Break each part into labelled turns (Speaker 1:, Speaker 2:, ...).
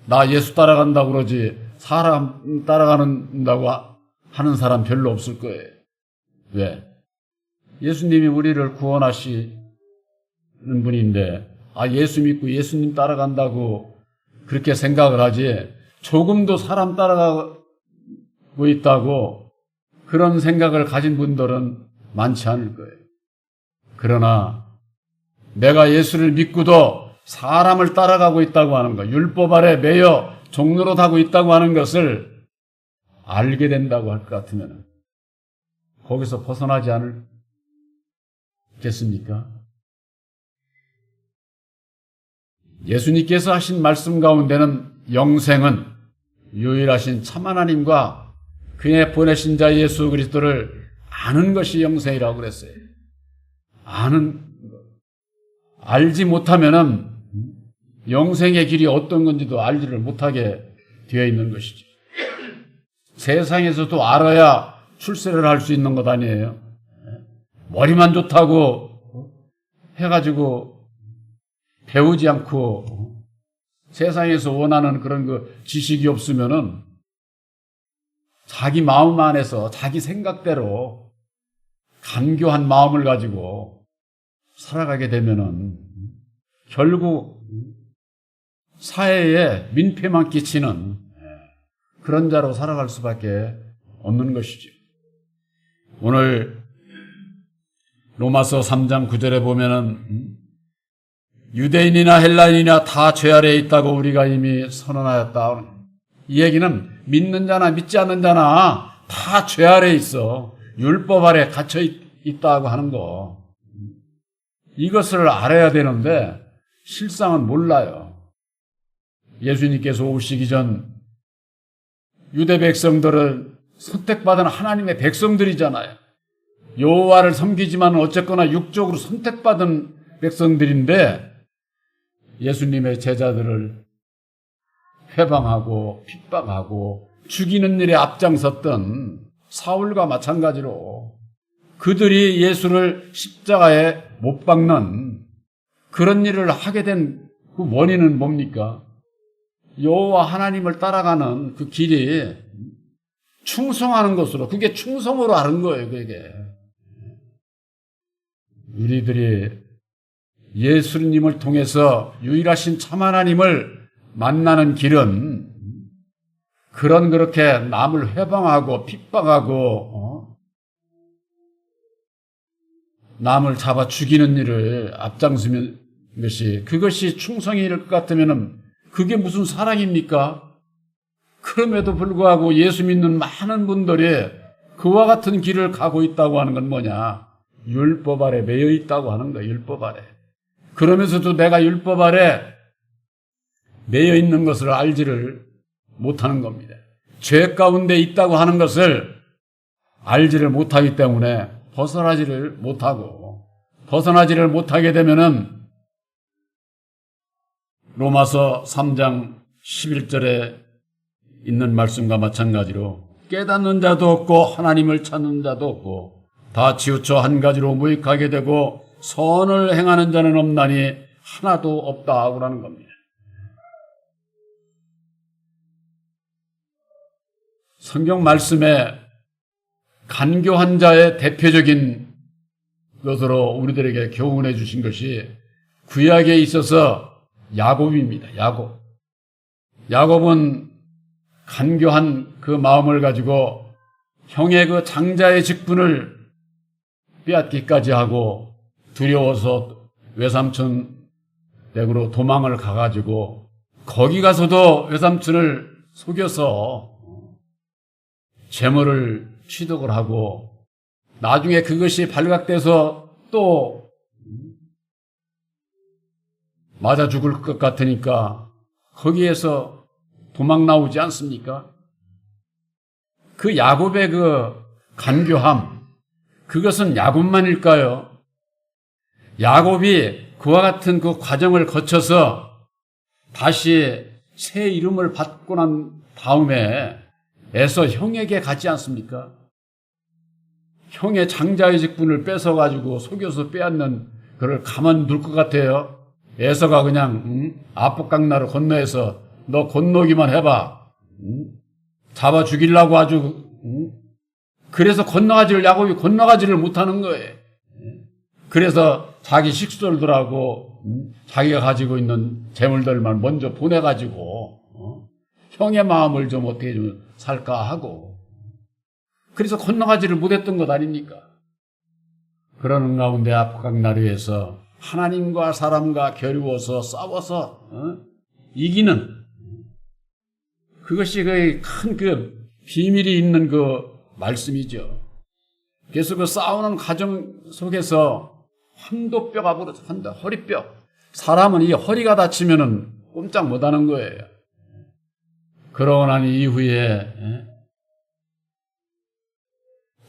Speaker 1: 나 예수 따라간다고 그러지 사람 따라간다고 하는 사람 별로 없을 거예요. 왜? 예수님이 우리를 구원하시는 분인데 예수 믿고 예수님 따라간다고 그렇게 생각을 하지 조금도 사람 따라가고 있다고 그런 생각을 가진 분들은 많지 않을 거예요. 그러나 내가 예수를 믿고도 사람을 따라가고 있다고 하는 것, 율법 아래 매여 종노릇하고 있다고 하는 것을 알게 된다고 할 것 같으면 거기서 벗어나지 않겠습니까? 예수님께서 하신 말씀 가운데는 영생은 유일하신 참 하나님과 그의 보내신 자 예수 그리스도를 아는 것이 영생이라고 그랬어요. 알지 못하면은 영생의 길이 어떤 건지도 알지를 못하게 되어 있는 것이죠. 세상에서도 알아야 출세를 할 수 있는 것 아니에요. 머리만 좋다고 해가지고 배우지 않고 세상에서 원하는 그런 그 지식이 없으면은 자기 마음 안에서 자기 생각대로 간교한 마음을 가지고 살아가게 되면은 결국 사회에 민폐만 끼치는 그런 자로 살아갈 수밖에 없는 것이죠. 오늘 로마서 3장 9절에 보면은 유대인이나 헬라인이나 다 죄 아래에 있다고 우리가 이미 선언하였다. 이 얘기는 믿는 자나 믿지 않는 자나 다 죄 아래에 있어. 율법 아래 갇혀 있다고 하는 거. 이것을 알아야 되는데 실상은 몰라요. 예수님께서 오시기 전 유대 백성들을 선택받은 하나님의 백성들이잖아요. 여호와를 섬기지만 어쨌거나 육적으로 선택받은 백성들인데 예수님의 제자들을 회방하고 핍박하고 죽이는 일에 앞장섰던 사울과 마찬가지로 그들이 예수를 십자가에 못 박는 그런 일을 하게 된 그 원인은 뭡니까? 여호와 하나님을 따라가는 그 길이 충성하는 것으로, 그게 충성으로 아는 거예요, 그게. 우리들이 예수님을 통해서 유일하신 참 하나님을 만나는 길은 그렇게 남을 회방하고 핍박하고 남을 잡아 죽이는 일을 앞장서는 것이, 그것이 충성일 것 같으면 그게 무슨 사랑입니까? 그럼에도 불구하고 예수 믿는 많은 분들이 그와 같은 길을 가고 있다고 하는 건 뭐냐? 율법 아래 매여 있다고 하는 거예요. 율법 아래. 그러면서도 내가 율법 아래 매여 있는 것을 알지를 못하는 겁니다. 죄 가운데 있다고 하는 것을 알지를 못하기 때문에 벗어나지를 못하게 되면은 로마서 3장 11절에 있는 말씀과 마찬가지로 깨닫는 자도 없고 하나님을 찾는 자도 없고 다 치우쳐 한 가지로 무익하게 되고 선을 행하는 자는 없나니 하나도 없다고 하는 겁니다. 성경 말씀에 간교한 자의 대표적인 것으로 우리들에게 교훈해 주신 것이 구약에 있어서 야곱입니다. 야곱은 간교한 그 마음을 가지고 형의 그 장자의 직분을 빼앗기까지 하고 두려워서 외삼촌 댁으로 도망을 가가지고 거기 가서도 외삼촌을 속여서 재물을 취득을 하고 나중에 그것이 발각돼서 또 맞아 죽을 것 같으니까 거기에서 도망 나오지 않습니까? 그 야곱의 그 간교함, 그것은 야곱만일까요? 야곱이 그와 같은 그 과정을 거쳐서 다시 새 이름을 받고 난 다음에 애서 형에게 가지 않습니까? 형의 장자의 직분을 뺏어가지고 속여서 빼앗는 그를 가만 둘 것 같아요? 에서가 그냥 압박강나를 건너에서 너 건너기만 해봐. 잡아 죽이려고 아주 그래서 야곱이 건너가지를 못하는 거예요. 그래서 자기 식솔들하고 자기가 가지고 있는 재물들만 먼저 보내가지고 형의 마음을 좀 어떻게 좀 살까 하고 그래서 건너가지를 못했던 것 아닙니까? 그러는 가운데 압박강나루에서 하나님과 사람과 겨루어서 싸워서 이기는 그것이 큰 비밀이 있는 말씀이죠. 그래서 싸우는 과정 속에서 환도뼈가 부러져, 허리뼈. 사람은 이 허리가 다치면은 꼼짝 못하는 거예요. 그러고 난 이후에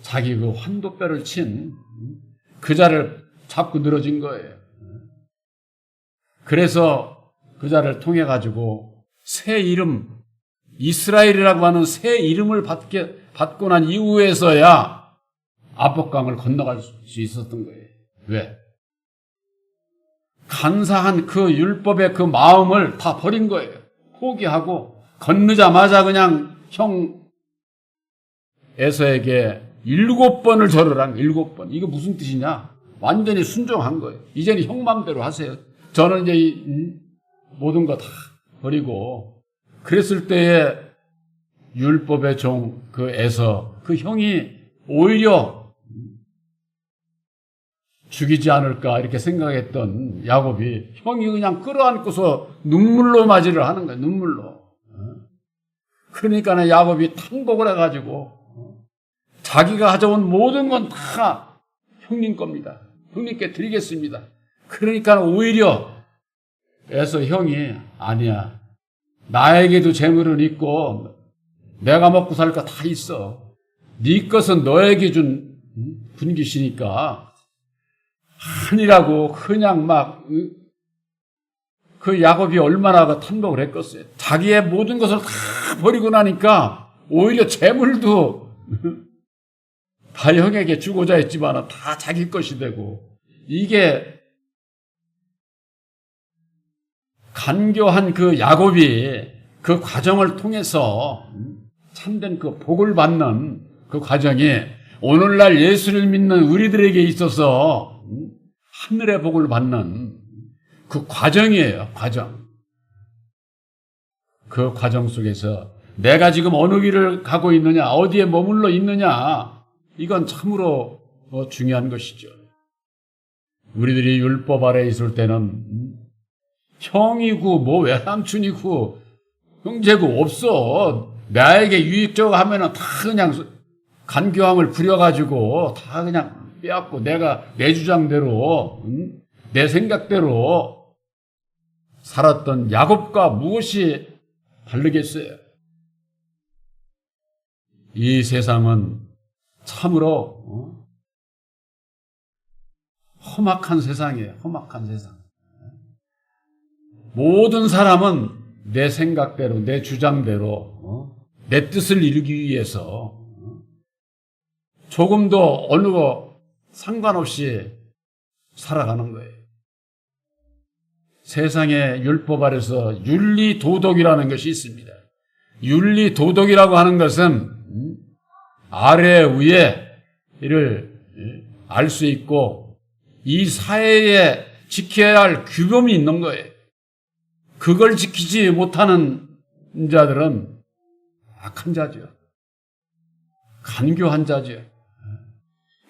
Speaker 1: 자기 환도뼈를 친 그자를 잡고 늘어진 거예요. 그래서 그자를 통해 가지고 새 이름 이스라엘이라고 하는 새 이름을 받고 난 이후에서야 압박강을 건너갈 수 있었던 거예요. 왜? 간사한 율법의 마음을 다 버린 거예요. 포기하고 건너자마자 그냥 형 에서에게 7번을 절을 7번. 이거 무슨 뜻이냐? 완전히 순종한 거예요. 이제는 형 마음대로 하세요. 저는 이제 모든 거 다 버리고 그랬을 때에 율법의 종 에서 형이 오히려 죽이지 않을까 이렇게 생각했던 야곱이 형이 그냥 끌어안고서 눈물로 맞이를 하는 거예요. 눈물로. 그러니까 야곱이 탄곡을 해가지고 자기가 가져온 모든 건 다 형님 겁니다. 형님께 드리겠습니다. 그러니까 오히려 에서 형이 아니야. 나에게도 재물은 있고 내가 먹고 살 거 다 있어. 네 것은 너에게 준 분깃이니까 아니라고 그냥 막 야곱이 얼마나 탄복을 했겠어요. 자기의 모든 것을 다 버리고 나니까 오히려 재물도 다 형에게 주고자 했지만 다 자기 것이 되고 이게 간교한 야곱이 그 과정을 통해서 참된 복을 받는 그 과정이 오늘날 예수를 믿는 우리들에게 있어서 하늘의 복을 받는 그 과정이에요. 과정. 그 과정 속에서 내가 지금 어느 길을 가고 있느냐, 어디에 머물러 있느냐, 이건 참으로 중요한 것이죠. 우리들이 율법 아래에 있을 때는 형이고 외삼촌이고 형제고 없어. 나에게 유익적 하면은 다 그냥 간교함을 부려가지고 다 그냥 빼앗고 내가 내 주장대로 내 생각대로 살았던 야곱과 무엇이 다르겠어요? 이 세상은 참으로 험악한 세상이에요. 험악한 세상. 모든 사람은 내 생각대로, 내 주장대로, 내 뜻을 이루기 위해서 조금도 어느 거 상관없이 살아가는 거예요. 세상에 율법 아래서 윤리도덕이라는 것이 있습니다. 윤리도덕이라고 하는 것은 아래 위에를 알 수 있고 이 사회에 지켜야 할 규범이 있는 거예요. 그걸 지키지 못하는 자들은 악한 자죠. 간교한 자죠.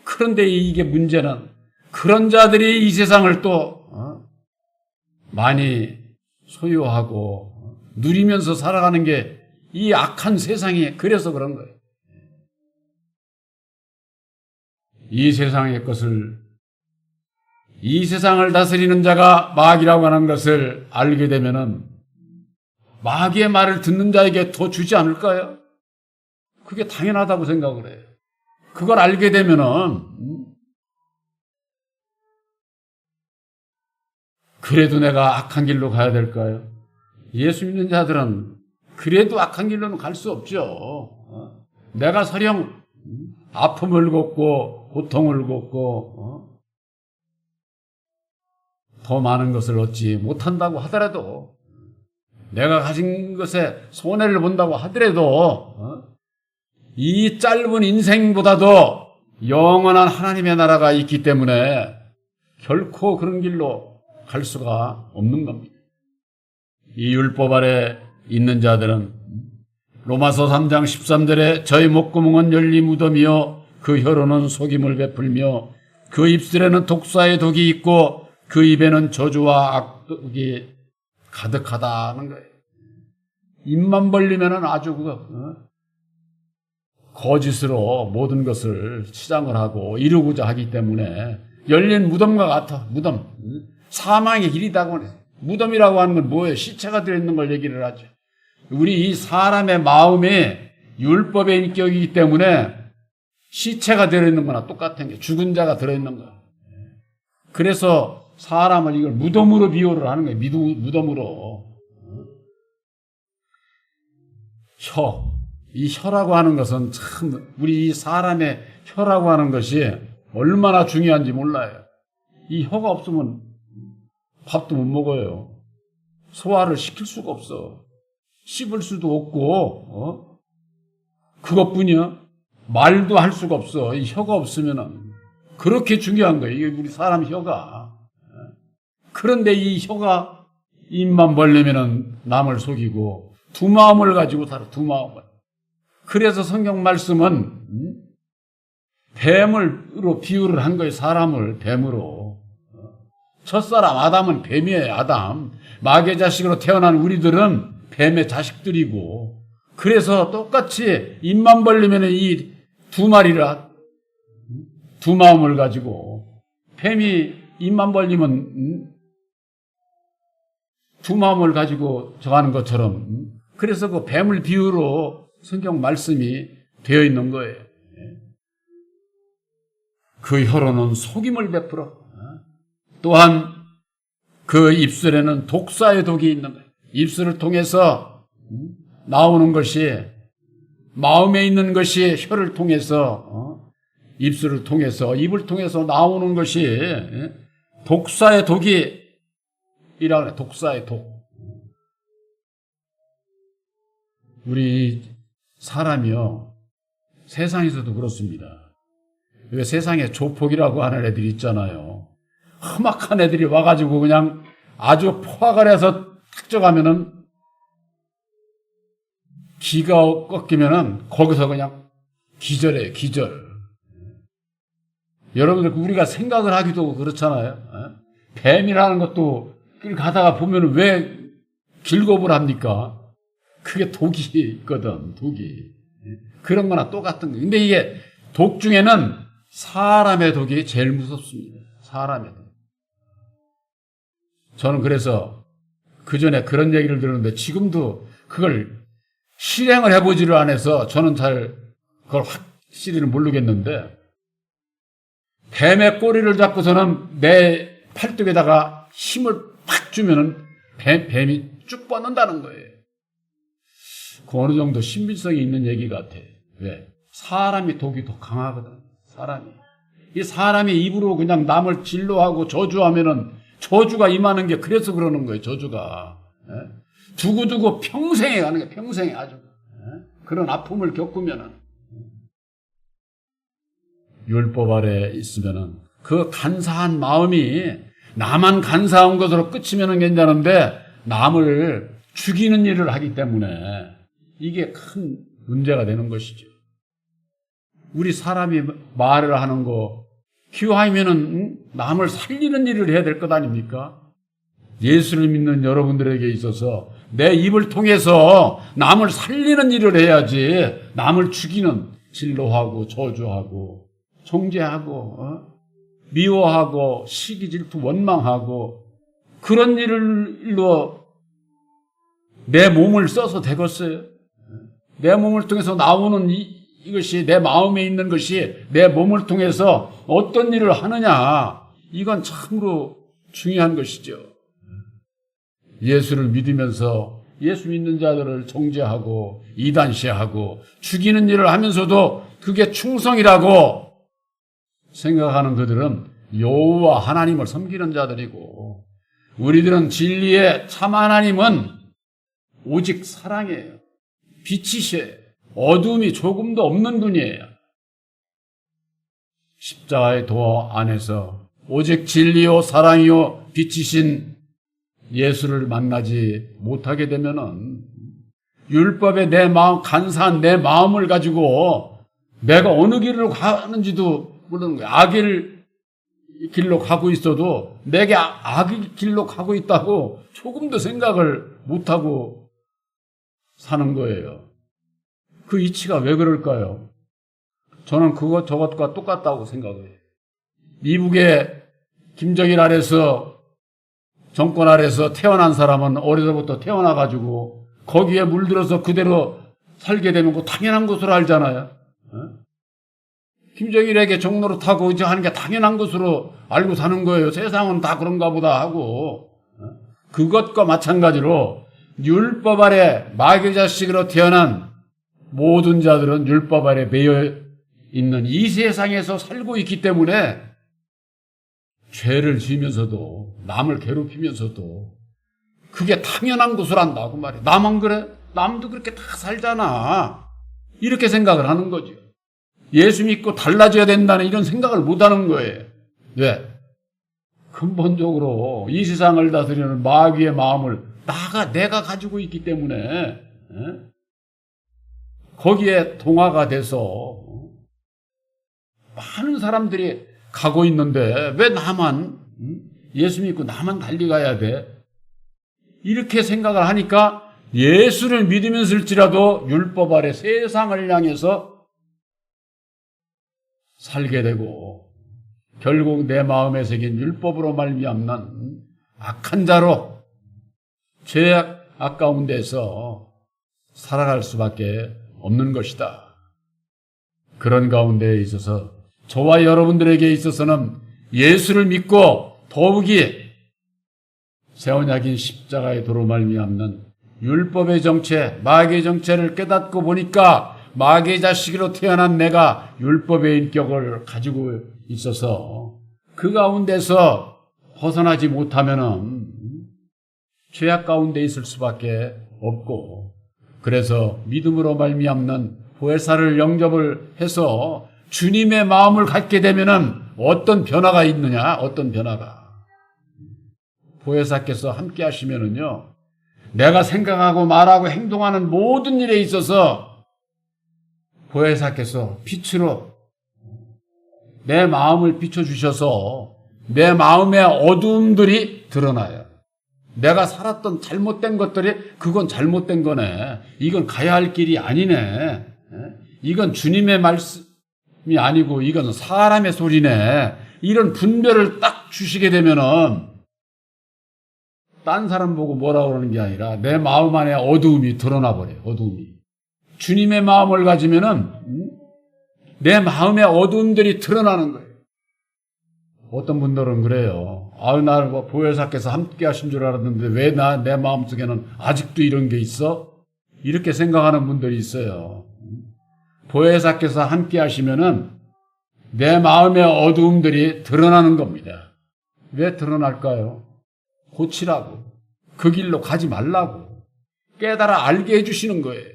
Speaker 1: 그런데 이게 문제는 그런 자들이 이 세상을 또 많이 소유하고 누리면서 살아가는 게 이 악한 세상에 그래서 그런 거예요. 이 세상의 것을 이 세상을 다스리는 자가 마귀라고 하는 것을 알게 되면은 마귀의 말을 듣는 자에게 더 주지 않을까요? 그게 당연하다고 생각을 해요. 그걸 알게 되면은 그래도 내가 악한 길로 가야 될까요? 예수 믿는 자들은 그래도 악한 길로는 갈 수 없죠. 내가 설령 아픔을 겪고 고통을 겪고 더 많은 것을 얻지 못한다고 하더라도, 내가 가진 것에 손해를 본다고 하더라도, 이 짧은 인생보다도 영원한 하나님의 나라가 있기 때문에 결코 그런 길로 갈 수가 없는 겁니다. 이 율법 아래 있는 자들은 로마서 3장 13절에 저희 목구멍은 열리 무덤이요 그 혀로는 속임을 베풀며 그 입술에는 독사의 독이 있고 그 입에는 저주와 악독이 가득하다는 거예요. 입만 벌리면은 아주 거짓으로 모든 것을 치장을 하고 이루고자 하기 때문에 열린 무덤과 같아. 무덤. 사망의 길이다고 해요. 무덤이라고 하는 건 뭐예요? 시체가 들어있는 걸 얘기를 하죠. 우리 이 사람의 마음이 율법의 인격이기 때문에 시체가 들어있는 거나 똑같은 게 죽은 자가 들어있는 거예요. 그래서 사람을 이걸 무덤으로 비유를 하는 거예요. 무덤으로. 이 혀라고 하는 것은 참 우리 이 사람의 혀라고 하는 것이 얼마나 중요한지 몰라요. 이 혀가 없으면 밥도 못 먹어요. 소화를 시킬 수가 없어. 씹을 수도 없고, 그것뿐이야. 말도 할 수가 없어. 이 혀가 없으면은. 그렇게 중요한 거예요. 이게 우리 사람 혀가. 그런데 이 혀가 입만 벌리면은 남을 속이고, 두 마음을 가지고 살아, 두 마음을. 그래서 성경 말씀은, 뱀으로 비유를 한 거예요. 사람을 뱀으로. 첫사람 아담은 뱀이에요. 아담. 마귀의 자식으로 태어난 우리들은 뱀의 자식들이고, 그래서 똑같이 입만 벌리면 이 두 마리라, 두 마음을 가지고, 뱀이 입만 벌리면 두 마음을 가지고 저하는 것처럼, 그래서 그 뱀을 비유로 성경 말씀이 되어 있는 거예요. 그 혀로는 속임을 베풀어. 또한 그 입술에는 독사의 독이 있는 거예요. 입술을 통해서 나오는 것이, 마음에 있는 것이 혀를 통해서, 입술을 통해서, 입을 통해서 나오는 것이 독사의 독이라고 해요. 독사의 독. 우리 사람이요, 세상에서도 그렇습니다. 왜 세상에 조폭이라고 하는 애들이 있잖아요. 험악한 애들이 와가지고 그냥 아주 포악을 해서 탁져가면은 기가 꺾이면은 거기서 그냥 기절해요, 기절. 여러분들, 우리가 생각을 하기도 그렇잖아요. 뱀이라는 것도 길 가다가 보면은 왜 길겁을 합니까? 그게 독이 있거든, 독이. 그런 거나 똑같은 거예요. 근데 이게 독 중에는 사람의 독이 제일 무섭습니다. 사람의 독. 저는 그래서 그 전에 그런 얘기를 들었는데 지금도 그걸 실행을 해보지를 않아서 저는 잘 그걸 확실히는 모르겠는데, 뱀의 꼬리를 잡고서는 내 팔뚝에다가 힘을 팍 주면은 뱀이 쭉 뻗는다는 거예요. 그 어느 정도 신빙성이 있는 얘기 같아. 왜? 사람이 독이 더 강하거든. 이 사람이 입으로 그냥 남을 진로하고 저주하면은 저주가 임하는 게 그래서 그러는 거예요. 저주가. 두고두고 평생에 가는 거예요. 평생에 아주. 그런 아픔을 겪으면은. 율법 아래 있으면은 그 간사한 마음이 나만 간사한 것으로 끝이면은 괜찮은데 남을 죽이는 일을 하기 때문에 이게 큰 문제가 되는 것이죠. 우리 사람이 말을 하는 거 기왕이면은 남을 살리는 일을 해야 될 것 아닙니까? 예수를 믿는 여러분들에게 있어서 내 입을 통해서 남을 살리는 일을 해야지, 남을 죽이는, 진노하고 저주하고 정죄하고 미워하고 시기 질투 원망하고 그런 일로 내 몸을 써서 되겠어요? 내 몸을 통해서 나오는 이것이, 내 마음에 있는 것이 내 몸을 통해서 어떤 일을 하느냐, 이건 참으로 중요한 것이죠. 예수를 믿으면서 예수 믿는 자들을 정죄하고 이단시하고 죽이는 일을 하면서도 그게 충성이라고 생각하는 그들은 여호와 하나님을 섬기는 자들이고, 우리들은 진리의 참 하나님은 오직 사랑이에요. 빛이셔요. 어둠이 조금도 없는 분이에요. 십자가의 도 안에서 오직 진리요 사랑이요 빛이신 예수를 만나지 못하게 되면은 율법에 내 마음, 간사한 내 마음을 가지고 내가 어느 길로 가는지도 모르는 거예요. 악일 길로 가고 있어도 내게 악의 길로 가고 있다고 조금도 생각을 못하고 사는 거예요. 그 이치가 왜 그럴까요? 저는 저것과 똑같다고 생각해요. 미국의 김정일 아래서 정권 아래서 태어난 사람은 어려서부터 태어나가지고 거기에 물들어서 그대로 살게 되면 그 당연한 것으로 알잖아요. 김정일에게 종로를 타고 이제 하는 게 당연한 것으로 알고 사는 거예요. 세상은 다 그런가 보다 하고. 그것과 마찬가지로 율법 아래 마귀 자식으로 태어난 모든 자들은 율법 아래 매여 있는 이 세상에서 살고 있기 때문에 죄를 지으면서도 남을 괴롭히면서도 그게 당연한 것을 안다고 말이에요. 나만 그래? 남도 그렇게 다 살잖아. 이렇게 생각을 하는 거죠. 예수 믿고 달라져야 된다는 이런 생각을 못하는 거예요. 왜? 근본적으로 이 세상을 다스리는 마귀의 마음을 내가 가지고 있기 때문에 거기에 동화가 돼서 많은 사람들이 가고 있는데 왜 나만 예수 믿고 나만 달리 가야 돼? 이렇게 생각을 하니까 예수를 믿으면서일지라도 율법 아래 세상을 향해서 살게 되고 결국 내 마음에 새긴 율법으로 말미암는 악한 자로 죄악 가운데서 살아갈 수밖에 없는 것이다. 그런 가운데에 있어서 저와 여러분들에게 있어서는 예수를 믿고 더욱이 새 언약인 십자가의 도로 말미암는 율법의 정체, 마귀의 정체를 깨닫고 보니까 마귀의 자식으로 태어난 내가 율법의 인격을 가지고 있어서 그 가운데서 벗어나지 못하면은 죄악 가운데 있을 수밖에 없고, 그래서 믿음으로 말미암는 보혜사를 영접을 해서 주님의 마음을 갖게 되면은 어떤 변화가 있느냐? 어떤 변화가. 보혜사께서 함께 하시면은요, 내가 생각하고 말하고 행동하는 모든 일에 있어서 보혜사께서 빛으로 내 마음을 비춰주셔서 내 마음의 어두움들이 드러나요. 내가 살았던 잘못된 것들이 그건 잘못된 거네. 이건 가야 할 길이 아니네. 이건 주님의 말씀이 아니고 이건 사람의 소리네. 이런 분별을 딱 주시게 되면은 딴 사람 보고 뭐라 그러는 게 아니라 내 마음 안에 어두움이 드러나 버려요. 어두움이. 주님의 마음을 가지면은 내 마음의 어두움들이 드러나는 거예요. 어떤 분들은 그래요. 나 보혜사께서 함께 하신 줄 알았는데 왜 내 마음속에는 아직도 이런 게 있어? 이렇게 생각하는 분들이 있어요. 보혜사께서 함께 하시면은 내 마음의 어두움들이 드러나는 겁니다. 왜 드러날까요? 고치라고. 그 길로 가지 말라고. 깨달아 알게 해주시는 거예요.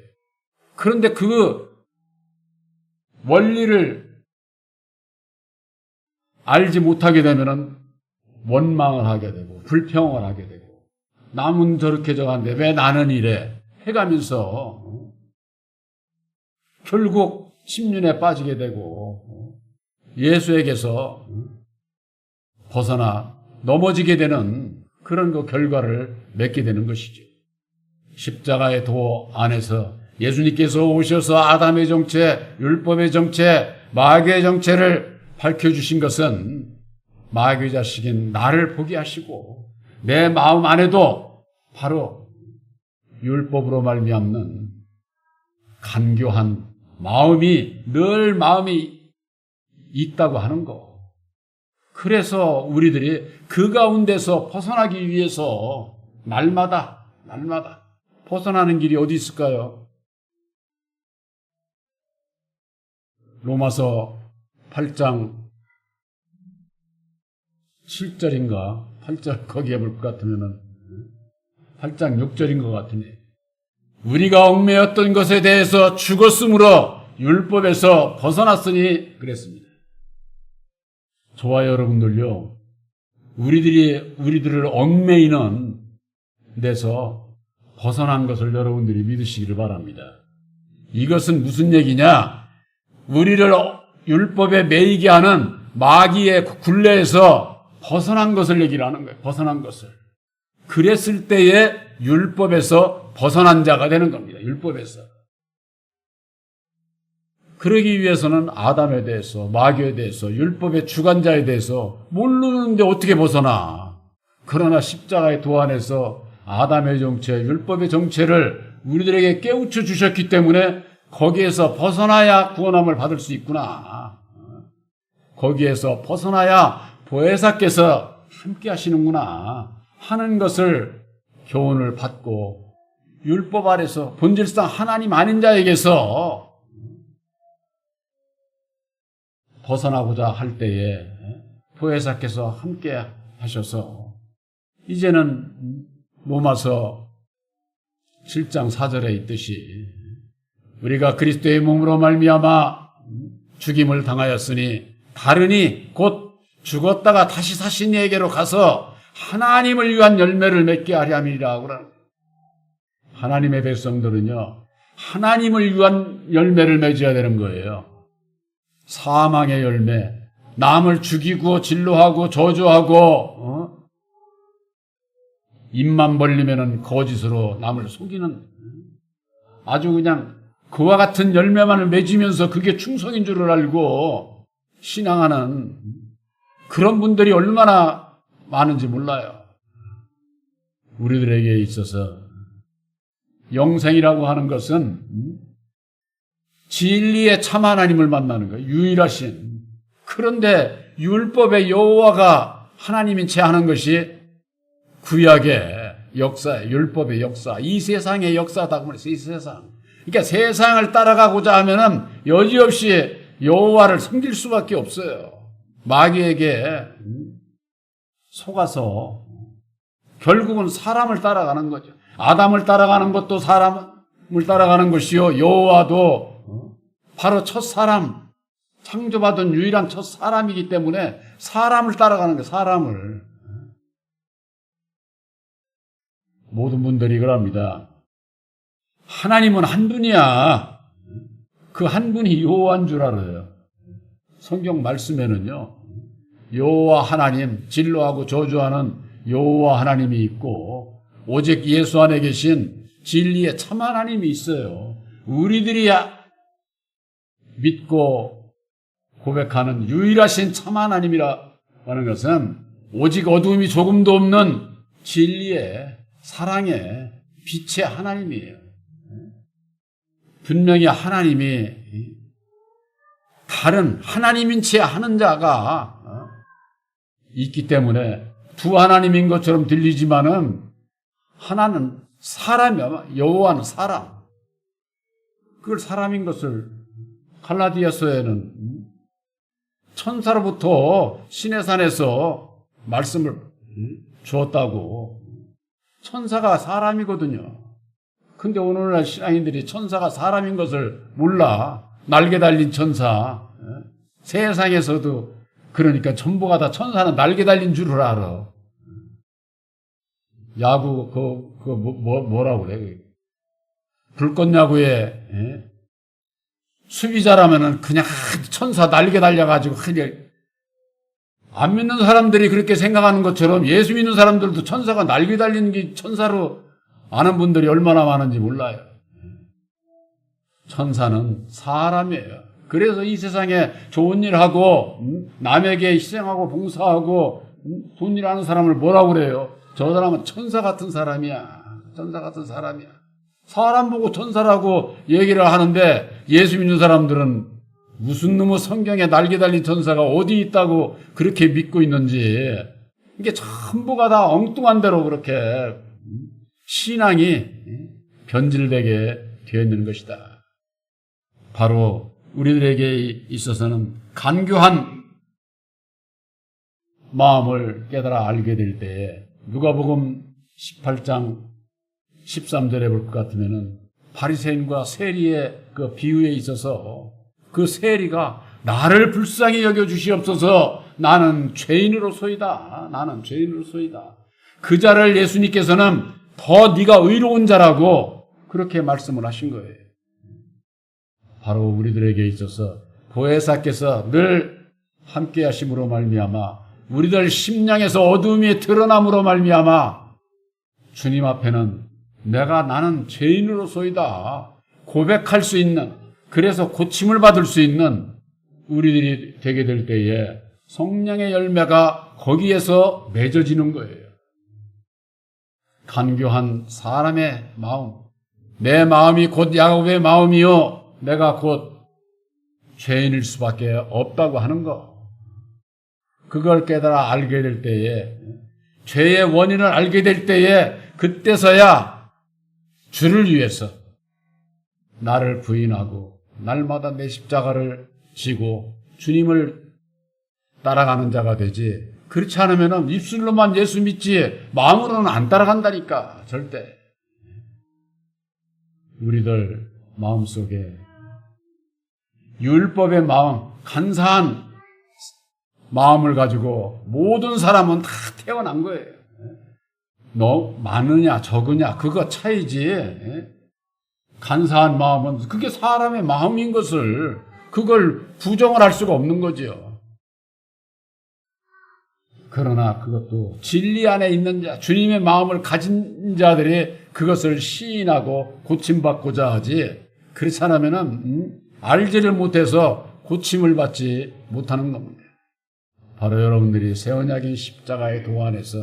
Speaker 1: 그런데 그 원리를 알지 못하게 되면은 원망을 하게 되고 불평을 하게 되고 남은 저렇게 저간데 왜 나는 이래 해가면서 결국 침륜에 빠지게 되고 예수에게서 벗어나 넘어지게 되는 그런 그 결과를 맺게 되는 것이죠. 십자가의 도 안에서 예수님께서 오셔서 아담의 정체, 율법의 정체, 마귀의 정체를 밝혀주신 것은 마귀의 자식인 나를 보게 하시고 내 마음 안에도 바로 율법으로 말미암는 간교한 마음이 늘 마음이 있다고 하는 거. 그래서 우리들이 그 가운데서 벗어나기 위해서 날마다 벗어나는 길이 어디 있을까요? 로마서 8장 7절인가 8절 거기에 볼 것 같으면은 8장 6절인 것 같으니 우리가 얽매였던 것에 대해서 죽었으므로 율법에서 벗어났으니 그랬습니다. 저와 여러분들요, 우리들을 얽매이는 데서 벗어난 것을 여러분들이 믿으시기를 바랍니다. 이것은 무슨 얘기냐? 우리를 율법에 매이게 하는 마귀의 굴레에서 벗어난 것을 얘기를 하는 거예요. 벗어난 것을. 그랬을 때에 율법에서 벗어난 자가 되는 겁니다. 율법에서. 그러기 위해서는 아담에 대해서, 마귀에 대해서, 율법의 주관자에 대해서 모르는데 어떻게 벗어나? 그러나 십자가의 도안에서 아담의 정체, 율법의 정체를 우리들에게 깨우쳐 주셨기 때문에 거기에서 벗어나야 구원함을 받을 수 있구나. 거기에서 벗어나야 보혜사께서 함께 하시는구나 하는 것을 교훈을 받고 율법 아래서 본질상 하나님 아닌 자에게서 벗어나고자 할 때에 보혜사께서 함께 하셔서 이제는 로마서 7장 4절에 있듯이 우리가 그리스도의 몸으로 말미암아 죽임을 당하였으니 다르니 곧 죽었다가 다시 사신 이에게로 가서 하나님을 위한 열매를 맺게 하려 함이라. 하나님의 백성들은요, 하나님을 위한 열매를 맺어야 되는 거예요. 사망의 열매, 남을 죽이고 진노하고 저주하고 입만 벌리면은 거짓으로 남을 속이는 아주 그냥 그와 같은 열매만을 맺으면서 그게 충성인 줄을 알고 신앙하는 그런 분들이 얼마나 많은지 몰라요. 우리들에게 있어서 영생이라고 하는 것은 진리의 참 하나님을 만나는 거예요. 유일하신. 그런데 율법의 여호와가 하나님인 채 하는 것이 구약의 역사예요. 율법의 역사. 이 세상의 역사다. 그래서 이 세상. 그러니까 세상을 따라가고자 하면은 여지없이 여호와를 섬길 수밖에 없어요. 마귀에게 속아서 결국은 사람을 따라가는 거죠. 아담을 따라가는 것도 사람을 따라가는 것이요. 여호와도 바로 첫 사람, 창조받은 유일한 첫 사람이기 때문에 사람을 따라가는 거예요. 사람을. 모든 분들이 그럽니다. 하나님은 한 분이야. 그 한 분이 여호와인 줄 알아요. 성경 말씀에는요, 여호와 하나님, 진노하고 저주하는 여호와 하나님이 있고 오직 예수 안에 계신 진리의 참 하나님이 있어요. 우리들이 믿고 고백하는 유일하신 참 하나님이라 하는 것은 오직 어두움이 조금도 없는 진리의 사랑의 빛의 하나님이에요. 분명히 하나님이 다른 하나님인 채 하는 자가 있기 때문에 두 하나님인 것처럼 들리지만은 하나는 사람이야. 여호와는 사람. 그걸 사람인 것을 갈라디아서에는 천사로부터 시내산에서 말씀을 주었다고. 천사가 사람이거든요. 근데 오늘날 신앙인들이 천사가 사람인 것을 몰라. 날개 달린 천사. 세상에서도 그러니까 전부가 다 천사는 날개 달린 줄을 알아. 야구 뭐라고 그래? 불꽃야구에 수비자라면은 그냥 천사 날개 달려가지고 그냥 안 믿는 사람들이 그렇게 생각하는 것처럼 예수 믿는 사람들도 천사가 날개 달린 게 천사로 아는 분들이 얼마나 많은지 몰라요. 천사는 사람이에요. 그래서 이 세상에 좋은 일 하고 남에게 희생하고 봉사하고 좋은 일 하는 사람을 뭐라고 그래요? 저 사람은 천사 같은 사람이야. 천사 같은 사람이야. 사람 보고 천사라고 얘기를 하는데 예수 믿는 사람들은 무슨 놈의 성경에 날개 달린 천사가 어디 있다고 그렇게 믿고 있는지 이게 전부가 다 엉뚱한 대로 그렇게 신앙이 변질되게 되어 있는 것이다. 바로 우리들에게 있어서는 간교한 마음을 깨달아 알게 될 때에 누가복음 18장 13절에 볼 것 같으면은 바리새인과 세리의 그 비유에 있어서 그 세리가 나를 불쌍히 여겨 주시옵소서 나는 죄인으로소이다. 나는 죄인으로소이다. 그 자를 예수님께서는 더 네가 의로운 자라고 그렇게 말씀을 하신 거예요. 바로 우리들에게 있어서 보혜사께서 늘 함께 하심으로 말미암아 우리들 심령에서 어두움이 드러남으로 말미암아 주님 앞에는 나는 죄인으로소이다 고백할 수 있는, 그래서 고침을 받을 수 있는 우리들이 되게 될 때에 성령의 열매가 거기에서 맺어지는 거예요. 간교한 사람의 마음, 내 마음이 곧 야곱의 마음이요 내가 곧 죄인일 수밖에 없다고 하는 거, 그걸 깨달아 알게 될 때에, 죄의 원인을 알게 될 때에 그때서야 주를 위해서 나를 부인하고 날마다 내 십자가를 지고 주님을 따라가는 자가 되지, 그렇지 않으면 입술로만 예수 믿지 마음으로는 안 따라간다니까. 절대. 우리들 마음속에 율법의 마음, 간사한 마음을 가지고 모든 사람은 다 태어난 거예요. 너 많으냐 적으냐 그거 차이지. 간사한 마음은 그게 사람의 마음인 것을, 그걸 부정을 할 수가 없는 거지요. 그러나 그것도 진리 안에 있는 자, 주님의 마음을 가진 자들이 그것을 시인하고 고침받고자 하지, 그렇지 않으면 알지를 못해서 고침을 받지 못하는 겁니다. 바로 여러분들이 새 언약인 십자가의 도 안에서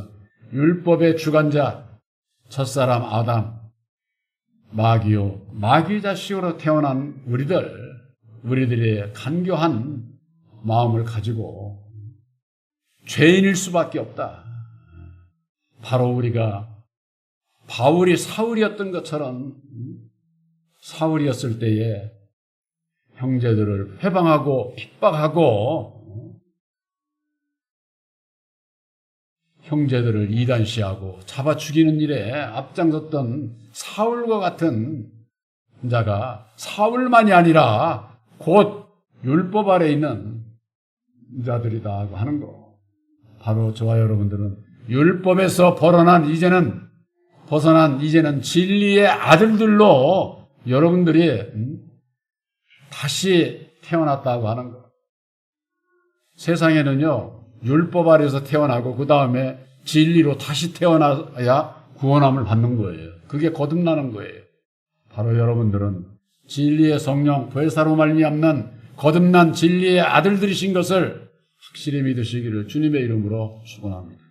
Speaker 1: 율법의 주관자 첫사람 아담, 마귀의 자식으로 태어난 우리들의 간교한 마음을 가지고 죄인일 수밖에 없다. 바로 우리가 바울이 사울이었던 것처럼 사울이었을 때에 형제들을 회방하고 핍박하고 형제들을 이단시하고 잡아 죽이는 일에 앞장섰던 사울과 같은 자가 사울만이 아니라 곧 율법 아래 있는 자들이다 하고 하는 거. 바로 저와 여러분들은 율법에서 벗어난 이제는 진리의 아들들로 여러분들이 다시 태어났다고 하는 거. 세상에는요, 율법 아래에서 태어나고 그 다음에 진리로 다시 태어나야 구원함을 받는 거예요. 그게 거듭나는 거예요. 바로 여러분들은 진리의 성령 보혜사로 말미암는 거듭난 진리의 아들들이신 것을 확실히 믿으시기를 주님의 이름으로 축원합니다.